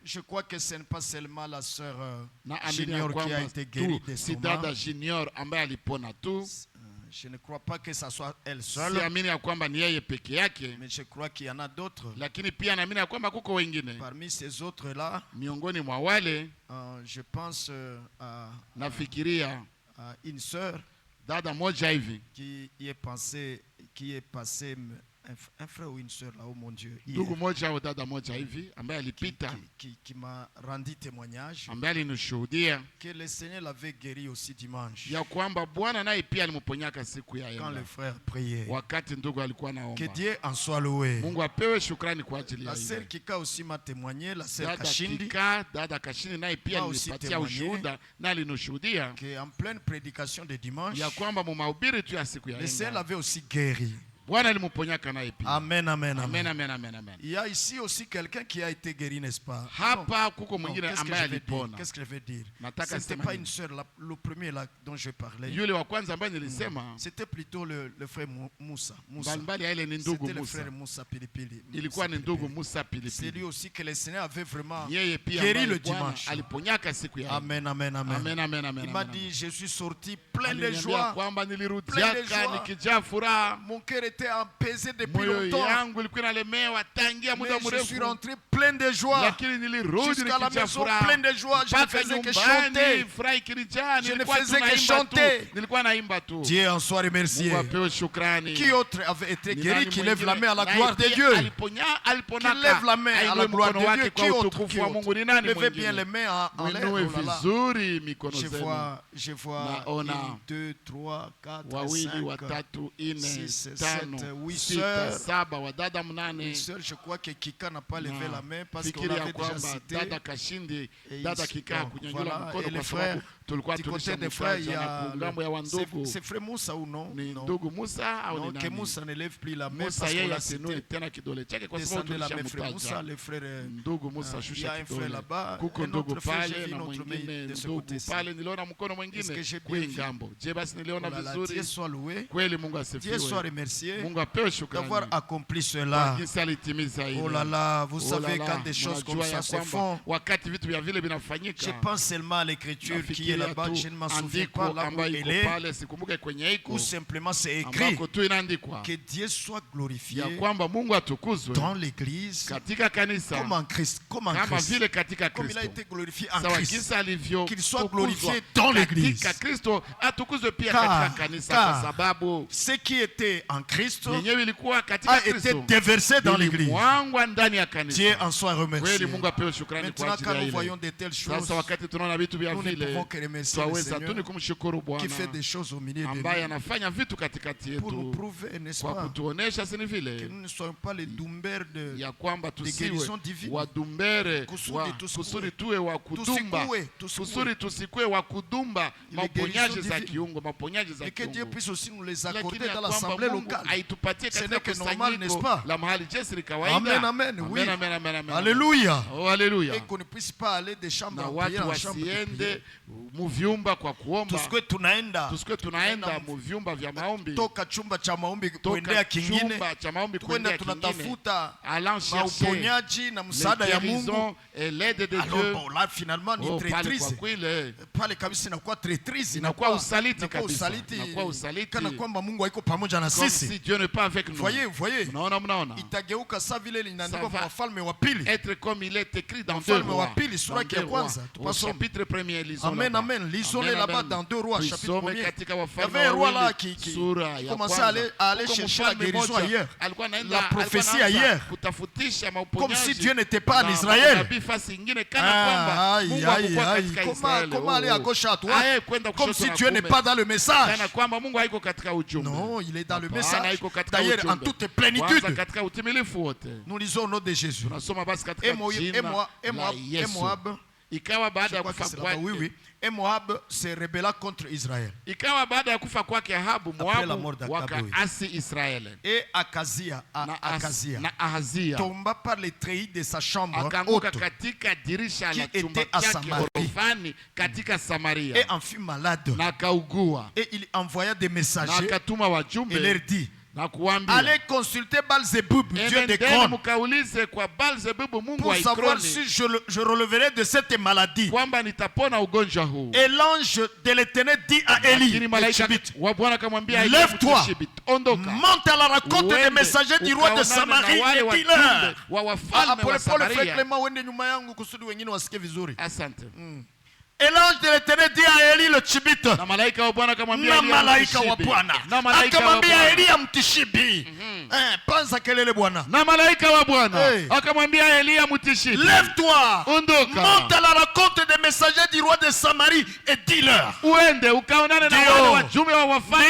Je crois que ce n'est pas seulement la sœur Junior qui a été guérie de son mal. Je ne crois pas que ce soit elle seule. Mais je crois qu'il y en a d'autres. Parmi ces autres-là, je pense à une sœur qui est passée un frère ou une sœur là, oh mon Dieu, qui m'a rendu témoignage que le Seigneur l'avait guéri aussi dimanche quand le frère priait. Que Dieu en soit loué. La sœur Kika aussi m'a témoigné, la sœur Kashindi m'a aussi témoigné qu'en pleine prédication de dimanche, le Seigneur l'avait aussi guéri. Amen, amen, amen. Il y a ici aussi quelqu'un qui a été guéri, n'est-ce pas? Qu'est-ce que je vais dire? Ce n'était pas une sœur, le premier là dont je parlais. C'était plutôt le frère Moussa. C'était le frère Moussa Pilipili. C'est lui aussi que le Seigneur avait vraiment guéri le dimanche. Amen, amen, amen. Il m'a dit, je suis sorti plein de joie. Mon cœur était apaisé depuis longtemps. Mais je suis rentré plein de joie. Jusqu'à la maison plein de joie. Je ne faisais que chanter. Je ne faisais que chanter. Dieu en soit remercié. Qui autre avait été guéri, qui lève la main à la gloire de Dieu? Qui lève la main à la gloire de Dieu? Qui autre? Levez bien les mains en l'air. Je vois 1, 2, 3, 4, 5, 6, 7, 8 sœurs. Une sœur, je crois que Kika n'a pas levé la main parce qu'on l'avait déjà cité. Et les frères, du côté des frères, il y a c'est frère Moussa ou non? Non, que Moussa ne lève plus la main parce qu'on l'a cité. Descendez la main, frère Moussa, les frères. Il y a un frère là-bas, un autre frère, j'ai vu notre main de ce côté-ci. Est-ce que j'ai bien vu? Dieu soit loué, Dieu soit remercié d'avoir accompli cela. Oh là là, vous savez quand des choses comme ça se font, je pense seulement à l'écriture qui est là-bas, je ne m'en souviens pas là où elle est, ou simplement c'est écrit que Dieu soit glorifié dans l'église comme en Christ, comme il a été glorifié en Christ, qu'il soit glorifié dans l'église. Car ce qui était en Christ a été déversé dans l'église. Dieu en soit remercié. Maintenant quand nous voyons de telles choses, nous ne pouvons que remercier le Seigneur qui fait des choses au milieu de nous pour nous prouver, n'est-ce pas, que nous ne soyons pas les dumbers de guérison divine. Et que Dieu puisse aussi nous les accorder dans l'assemblée locale. Ce n'est que normal, n'est-ce pas? Amen, amen, oui. Alléluia. Et qu'on ne puisse pas aller de chambre en prière en chambre de prière. Tusikwe tunaenda toka chumba cha maombi kuendea kingine, tuenda tunatafuta uponyaji na msaada ya Mungu. Alors bon, là finalement ni traîtrise pale kabisa, inakuwa traîtrise, inakuwa usaliti kana kwamba Mungu haiko pamoja na sisi. Voyez, itageuka sawa vile linaandikwa kwa Wafalme wa Pili, Wafalme wa Pili sura ya kwanza. Amen, amen. Lisons-les là-bas dans 2 Rois chapitre 1er. Il y avait un roi là qui commençait à aller chercher la guérison ailleurs, la prophétie ailleurs, comme si Dieu n'était pas en Israël. Comment aller à gauche à droite, comme si Dieu n'est pas dans le message. Non, il est dans le message. D'ailleurs, en toute plénitude. Nous lisons au nom de Jésus. Et Moab, ikawa baada ya kufa kwake, Moab se rebella contre Israël. Ikawa baada ya kufa kwake Ahabu, Moabu wakaasi Israeli. Et Akazia tomba par les treillis de sa chambre haute, katika dirisha la chumba chake orofani katika Samaria, et en fut malade. Na kaugua. Et il envoya des messagers na akatuma wajumbe et leur dit, Allez consulter Baal-Zébub, Dieu d'Écrone, pour savoir si je releverai de cette maladie. Et l'ange de l'Éternel dit à Élie, lève-toi, monte à la rencontre des messagers du roi de Samarie et dis-leur. Et l'ange de l'Éternel dit à Élie le Tchibite, na malaika wa Bwana akamwambia Eli amtishibi, panza kelele Bwana. Na malaika wa Bwana akamwambia Eli amtishibi, lève-toi, monte à la rencontre des messagers du roi de Samarie et dis-leur. Uende ukaonane na wale wajumbe wa wafalme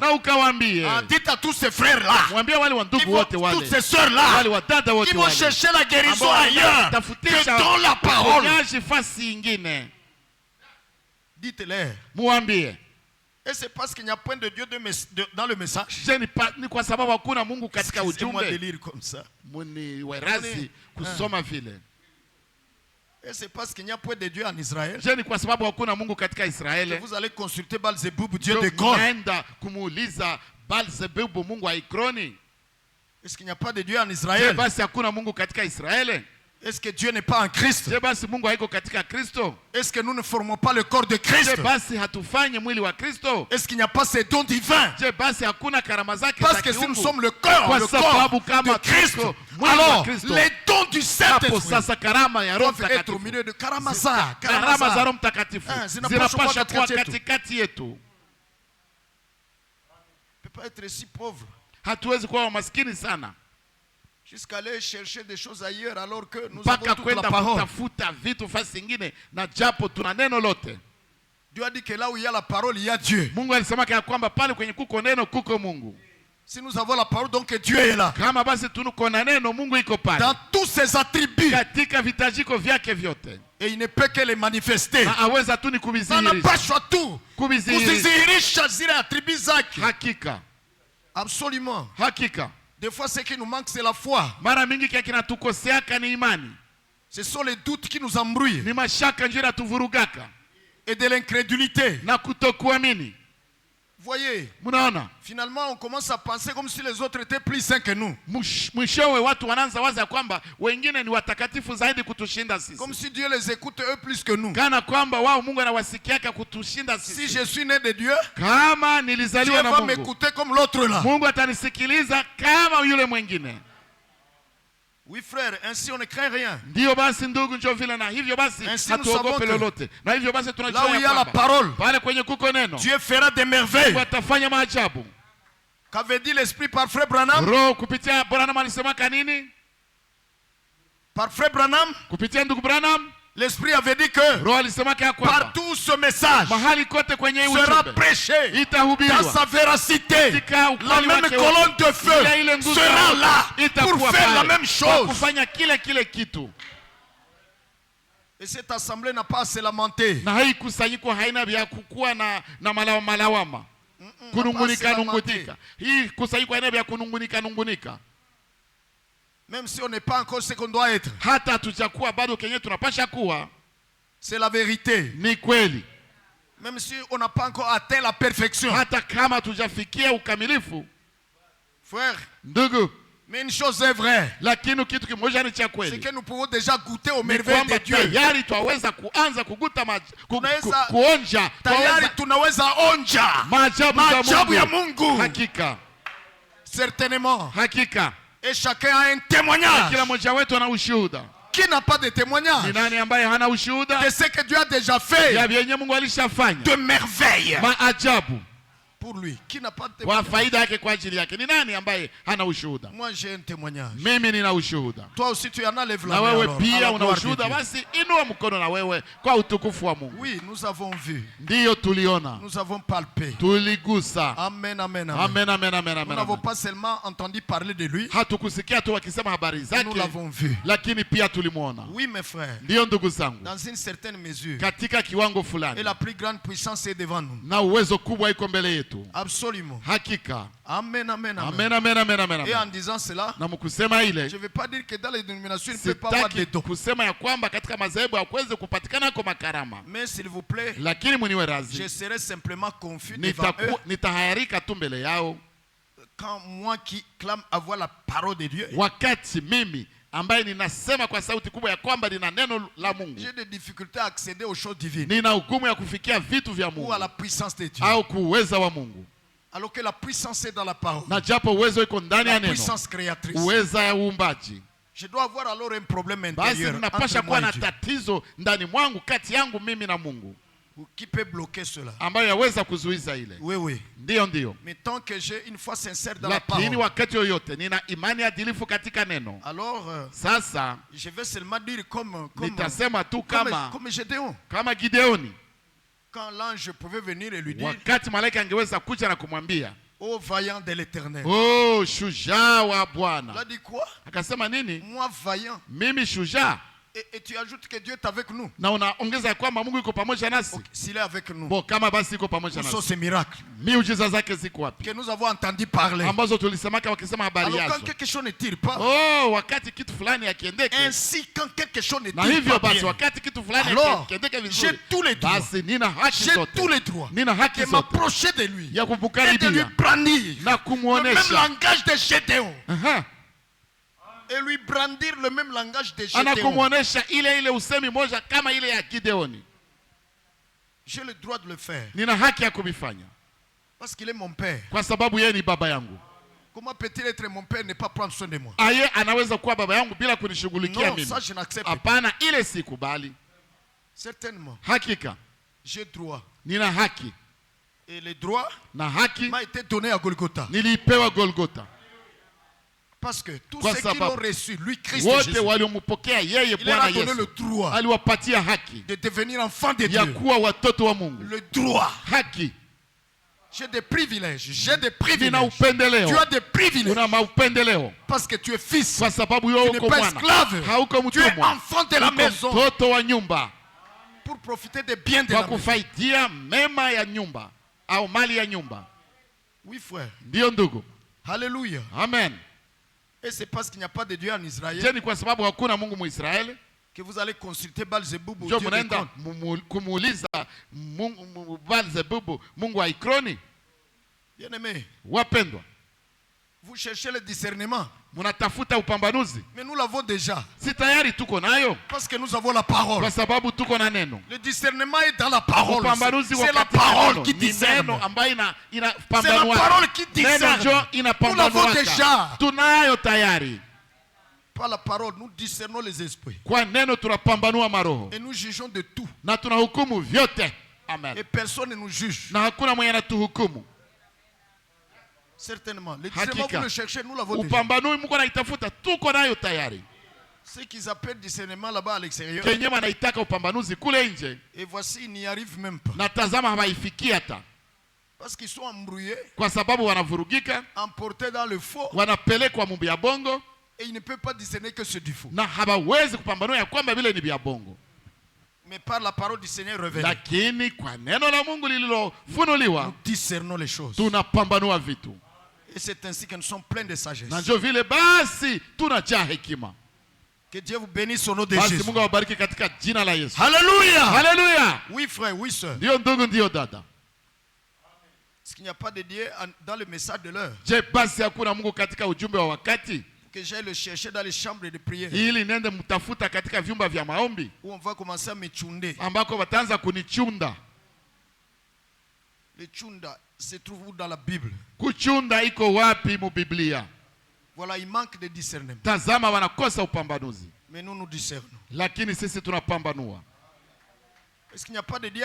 na ukawaambie. Dites à tous ces frères là, mwambie wale wa ndugu wote wale, toutes ces sœurs là, wale wadada wote qui vont chercher la guérison ailleurs que dans la parole. Dites-leur. Muambie. Et c'est parce qu'il n'y a point de Dieu dans le message. Ni kwa sababu hakuna Mungu katika ujumbe. C'est moi de lire comme ça. Muni werazi kusoma vile. Et c'est parce qu'il n'y a point de Dieu en Israël. Ni kwa sababu hakuna Mungu katika Israeli. Vous allez consulter Baal-Zébub, Dieu d'Écrone. Naenda kumuuliza Baal-Zébub Mungu wa Ekroni. Est-ce qu'il n'y a pas de Dieu en Israël? Basi hakuna Mungu katika Israeli. Est-ce que Dieu n'est pas en Christ? Est-ce que nous ne formons pas le corps de Christ? Est-ce qu'il n'y a pas ces dons divins? Parce que si nous sommes le corps de Christ, alors les dons du Saint-Esprit doivent être au milieu de Karamaza. Ne peut pas être si pauvre. Jusqu'à aller chercher des choses ailleurs alors que nous avons toute la parole. Dieu a dit que là où il y a la parole, il y a Dieu. Si nous avons la parole, donc Dieu est là. Dans tous ses attributs. Et il ne peut que les manifester. N'anapashwa tu kuzizihirisha zile attributs zake. Absolument. Des fois, ce qui nous manque, c'est la foi. Ce sont les doutes qui nous embrouillent. Et de l'incrédulité. Voyez, finalement, on commence à penser comme si les autres étaient plus saints que nous. Comme si Dieu les écoute eux plus que nous. Si je suis né de Dieu, Dieu va m'écouter comme l'autre là. Oui frère, ainsi on ne craint rien. Ainsi nous savons que là où il y a la parole, Dieu fera des merveilles. Qu'avait dit l'Esprit par Frère Branham? Par Frère Branham, l'Esprit avait dit que partout ce message sera prêché dans sa véracité. La même colonne de feu sera là pour faire la même chose. Et cette assemblée n'a pas à se lamenter. Même si on n'est pas encore ce qu'on doit être. C'est la vérité. Même si on n'a pas encore atteint la perfection. Frère, mais une chose est vraie. C'est que nous pouvons déjà goûter aux merveilles de Dieu. Tayari tunaweza onja maajabu ya Mungu. Certainement. Et chacun a un témoignage. Qui n'a pas de témoignage de ce que Dieu a déjà fait de merveilles pour lui. Qui n'a pas de témoignage? Moi j'ai un témoignage. Toi aussi tu en as, lève la main. Oui, nous avons vu. Nous avons palpé. Amen, amen, amen. Nous n'avons pas seulement entendu parler de lui. Nous l'avons vu. Oui mes frères. Dans une certaine mesure. Et la plus grande puissance est devant nous. Absolument. Amen, amen, amen. Et en disant cela, je ne veux pas dire que dans les dénominations il ne peut pas avoir de dons. Mais s'il vous plaît, je serai simplement confus devant eux quand moi qui clame avoir la parole de Dieu, wakati mimi ambaye ninasema kwa sauti kubwa ya kwamba nina neno la Mungu, j'ai des difficultés à accéder aux choses divines, nina hukumu ya kufikia vitu vya Mungu ou à la puissance de Dieu, au kuweza wa Mungu, alors que la puissance est dans la parole, na japo uwezo iko ndani ya la neno, puissance créatrice. uweza ya uumbaji. Je dois avoir alors un problème Basi intérieur ninapasha entre moi kuwa na et Dieu, tatizo ndani mwangu, kati yangu mimi na Mungu, qui peut bloquer cela. ambayo yaweza kuzuiza ile. Oui, oui. Ndio. Mais tant que j'ai une foi sincère dans la Lakini parole, wakati yoyote nina imani adilifu katika neno, alors sasa je vais seulement dire nitasema tu comme Gédéon. kama Gideoni, Quand l'ange pouvait venir et lui dire, wakati malaika angeweza kuja na kumwambia, ô vaillant de l'Éternel. oh shujaa wa Il a Bwana, dit quoi? akasema nini? Moi vaillant. Mimi shujaa. Et tu ajoutes que Dieu est avec nous. Na unaongeza kwamba Mungu yuko pamoja nasi. Okay, s'il est avec nous, Bo, kama basi yuko pamoja où sont nasi, ces miracles miujiza zake ziko wapi que nous avons entendu parler? ambazo tulisemaka wakisema habari Alors quand yazo? quelque chose ne tire pas, Oh, wakati kitu fulani akiendeke, ainsi quand quelque chose ne na tire hivyo pas basi bien, wakati kitu fulani alors akiendeke j'ai vizuri, tous les droits, basi nina haki j'ai zote, tous les droits nina haki de zote m'approcher de lui ya et de lui kumkaribia brandir na le même kumuonesha. langage de Gédéon. Aha. Et lui brandir le même langage de Gédéon. Anakumuonesha ile usemi moja kama ile ya Gideoni. J'ai le droit de le faire. Nina haki ya kubifanya Parce qu'il est mon père. kwa sababu yeye ni baba yangu. Comment peut-il être mon père et ne pas prendre soin de moi? Aye anaweza kuwa baba yangu bila kunishughulikia Non, mimi? ça je n'accepte pas. Hapana, ile sikubali. Certainement. Hakika J'ai droit. nina haki, Et le droit na haki m'a été donné à Golgotha. nilipewa Golgotha. Parce que tous Kwa ceux qui l'ont sababu reçu, lui, Christ wote Jésus, waliompokea yeye il leur Bwana a donné le Yesu droit aliwapatia haki de devenir enfant de ya Dieu. kuwa watoto wa Mungu. Le droit. Haki. J'ai des privilèges. J'ai des Nina privilèges. upendeleo. Tu as des privilèges. Una maupendeleo Parce que tu es fils. kwa sababu Tu wewe n'es uko pas mwana, esclave. hauko Tu es mtumwa, enfant de la uko maison. mtoto wa nyumba, Pour profiter des biens de kwa la maison. kufaidia mema ya nyumba au mali ya nyumba. Oui, frère. Ndiyo ndugu. Alléluia. Amen. Et c'est parce qu'il n'y a pas de Dieu en Israël Je ni kwa sababu hakuna Mungu Muisraeli que vous allez consulter Baal-Zebub au ndio Dieu des mnaenda contes. kumuuliza Baal-Zebubu, Mungu wa Ikroni. Bien-aimés, Wapendwa, vous cherchez le discernement. mnatafuta upambanuzi. Mais nous l'avons déjà. Si tayari tuko nayo Parce que nous avons la parole. kwa sababu tuko na neno. Le discernement est dans la parole. Upambanuzi C'est la katika parole neno. qui Ni discerne. neno ambayo C'est la inapambanua. parole qui Neno discerne. njo Nous l'avons inapambanuaka. déjà. Tunayo tayari. Par la parole, nous discernons les esprits. Kwa neno tunapambanua maroho Et nous jugeons de tout. na tunahukumu vyote. Amen. Et personne ne nous juge. Na hakuna mwenye anatuhukumu. Certainement. Le discernement, Hakika. vous le cherchez, nous l'avons déjà. Upambanui Mungu anaitafuta, tuko nayo tayari. Ce qu'ils appellent discernement là-bas à l'extérieur. Kenye wanaitaka upambanuzi kule nje, Et voici, ils n'y arrivent même pas. na tazama hawaifikii hata, Parce qu'ils sont embrouillés, kwa sababu wanavurugika, emportés dans le faux. wanapelekwa mumbi ya bongo, Et ils ne peuvent pas discerner que c'est du faux. na hawawezi kupambanua ya kwamba vile ni vya bongo. Mais par la parole du Seigneur révélée, Lakini kwa neno la Mungu lililofunuliwa, nous discernons les choses. tunapambanua vitu, Et c'est ainsi que nous sommes pleins de sagesse. na ndio vile basi tunajaa hekima. Que Dieu vous bénisse au nom de Basi Jésus. Mungu awabariki katika jina la Yesu. Alléluia. Haleluya. Oui, frère, oui, sœur. Ndio ndugu, ndio dada. Est-ce qu'il n'y a pas de Dieu dans le message de l'heure? Je, basi hakuna Mungu katika ujumbe wa wakati, Que j'aille le chercher dans les chambres de prière. ili nende mtafuta katika vyumba vya maombi Où on va commencer à me tchunder. ambako wataanza kunichunda. Le tchunda se trouve où dans la Bible? Kuchunda iko wapi mu Biblia? Voilà, il manque de discernement. Tazama, wanakosa upambanuzi, Mais nous, nous discernons. lakini sisi tunapambanua. Est-ce qu'il n'y a pas de Dieu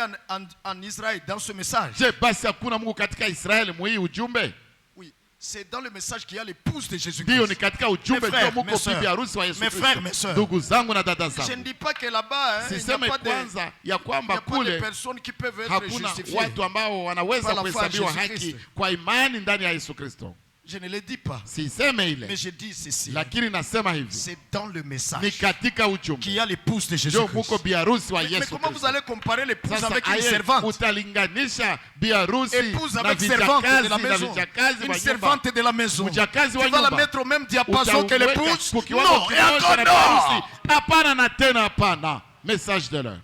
en Israël dans ce message? Je, basi hakuna Mungu katika Israeli mu hii ujumbe? Oui, c'est dans le message qu'il y a l'épouse de Ndio, Jésus-Christ. ni katika ujumbe Mes ndio frères, muko mes sœurs, bibi harusi wa Yesu mes frères, mes Kristo. sœurs. Ndugu zangu na dada Je ne zangu, dis pas que là-bas, hein, il n'y siseme a pas de, kwanza ya il n'y kwamba a pas de kule personnes qui peuvent être hakuna justifiées. watu ambao wanaweza Par la foi en kuhesabiwa Jésus-Christ. haki kwa imani ndani ya Yesu Kristo. Je ne le dis pas, Siseme mais ile, je dis ceci. lakini nasema hivi, C'est dans le ni message katika qu'il ujumbe y a l'épouse de ndio muko Jésus-Christ. bi harusi wa Mais Yesu comment vous Kristo. allez comparer l'épouse Sasa avec une aye servante? utalinganisha bi harusi Épouse na avec servante de vijakazi la na maison. vijakazi Une wa nyumba. servante de la maison. Tu Mjakazi wa vas la nyumba mettre au même diapason que utauweka l'épouse? kukiwango Non, et kimoja encore na non. harusi. Hapana na tena hapana. Message de l'heure.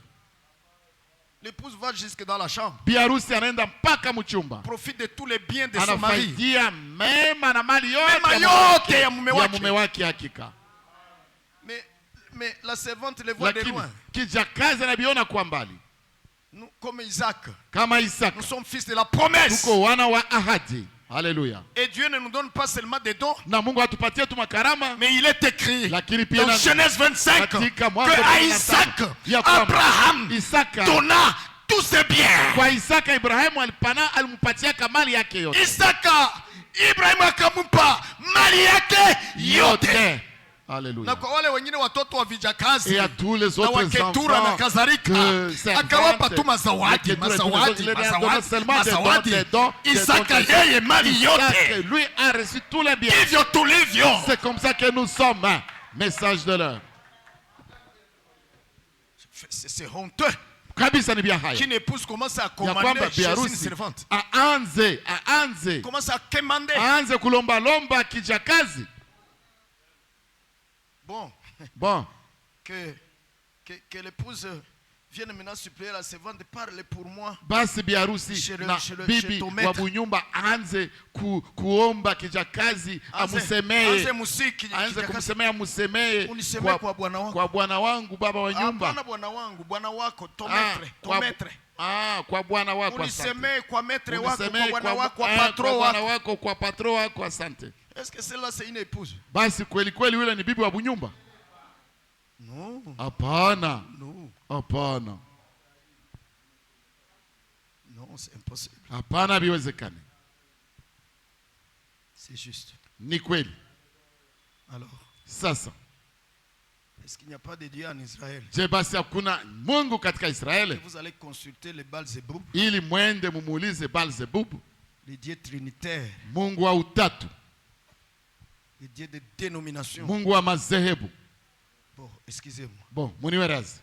L'épouse va jusque dans la chambre. Biarusi anaenda mpaka mchumba. Profite de tous les biens de son mari. Anafaidia mema na mali yote ya mume wake hakika. Mais la servante le voit de loin. Kijakazi anabiona kwa mbali. Nous, comme Isaac. Kama Isaac. Nous sommes fils de la promesse. Tuko wana wa ahadi. Alléluia. Et Dieu ne nous donne pas seulement des dons. Na Mungu atupatie tu makarama. Mais il est écrit dans Genèse 25 que Isaac, Abraham donna tous ses biens. Kwa Isaka Ibrahimu alimpatia mali yake yote. Isaka Ibrahimu akampa mali yake yote. Alléluia. Na kwa wale wengine watoto wa vijakazi et à tous les autres enfants na kadhalika akawapa tu mazawadi. Isaka yeye mali yote. Lui a reçu tous les biens. Hivyo tulivyo. C'est comme ça que nous sommes. Message de l'heure. C'est honteux. Kabisa ni bia haya. Qu'une épouse commence à commander chez une servante. Aanze. Commence à commander. Aanze kulomba kijakazi. Bon. Que l'épouse vienne maintenant supplier la servante, parle pour moi. Basi biarusi na bibi wa bunyumba aanze kuomba kijakazi amusemee. Aanze kumsemea musemee kwa bwana wangu baba wa nyumba. Hapana bwana wangu, bwana wako, ton maître. Kwa bwana wako. Unisemee kwa maître wako, kwa bwana wako, kwa patron wako. Bwana wako, kwa patron wako, asante. Est-ce que celle-là c'est une épouse? Basi kweli yule ni bibi wa bunyumba? Non. Hapana. Non. Hapana. Non, c'est impossible. Hapana, biwezekani. C'est juste. Ni kweli. Alors, sasa, est-ce qu'il n'y a pas de Dieu en Israël? Je basi hakuna Mungu katika Israeli? Vous allez consulter le Baal-Zebub. Ili mwende mumuulize Baal-Zebub. Le Dieu trinitaire. Mungu wa utatu. Le Dieu de dénomination. Mungu wa madhehebu. Bon, excusez-moi. Bon, muniwerazi.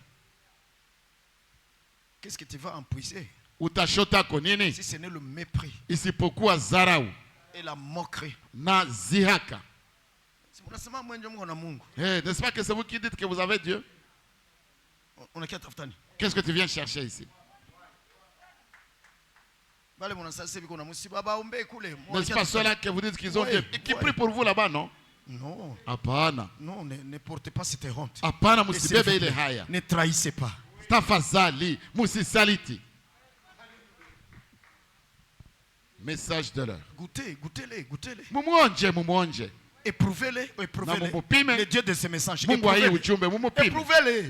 Qu'est-ce que tu vas empuiser? Utashota ko nini? Si ce n'est le mépris. Isipokuwa zarau. Et la moquerie. Na zihaka. N'est-ce pas que c'est vous qui dites que vous avez Dieu? Qu'est-ce que tu viens chercher ici? N'est-ce pas ceux-là que vous dites qu'ils ont Dieu? Qui prie pour vous là-bas, non? Non. Apana. Non, ne portez pas cette honte. Apana, musibebe ile haya. Ne trahissez pas. Tafadhali, musisaliti. Message de l'heure. Goûtez-les. Mumonje. Éprouvez-les. Le Dieu de ces messages. Éprouvez-les.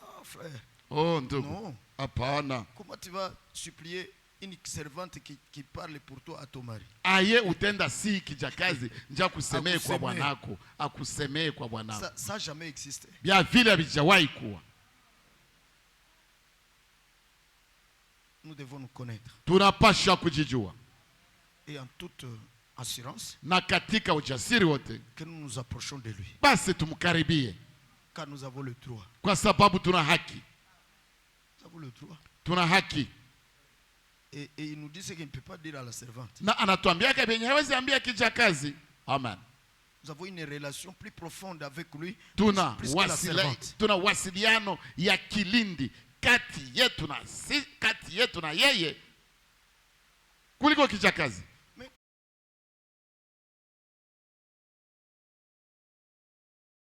Oh frère. Oh non. Apana. Comment tu vas supplier une servante qui parle pour toi à ton mari? Aye utenda si kijakazi nja kusemee kwa bwanako, akusemee kwa bwanako. Ça n'a jamais existé. Bia vile havijawahi kuwa. Nous devons nous connaître. Tunapaswa kujijua. Et en toute assurance, na katika ujasiri wote, que nous nous approchons de lui. Basi tumkaribie. Car nous avons le droit. Kwa sababu tuna haki. Nous avons le droit. Tuna haki. Et il nous dit ce qu'il ne peut pas dire à la servante. Na anatuambia kenye hawezi ambia kijakazi. Amen. Nous avons une relation plus profonde avec lui. Tuna wasiliano ya kilindi kati yetu na yeye kuliko kijakazi.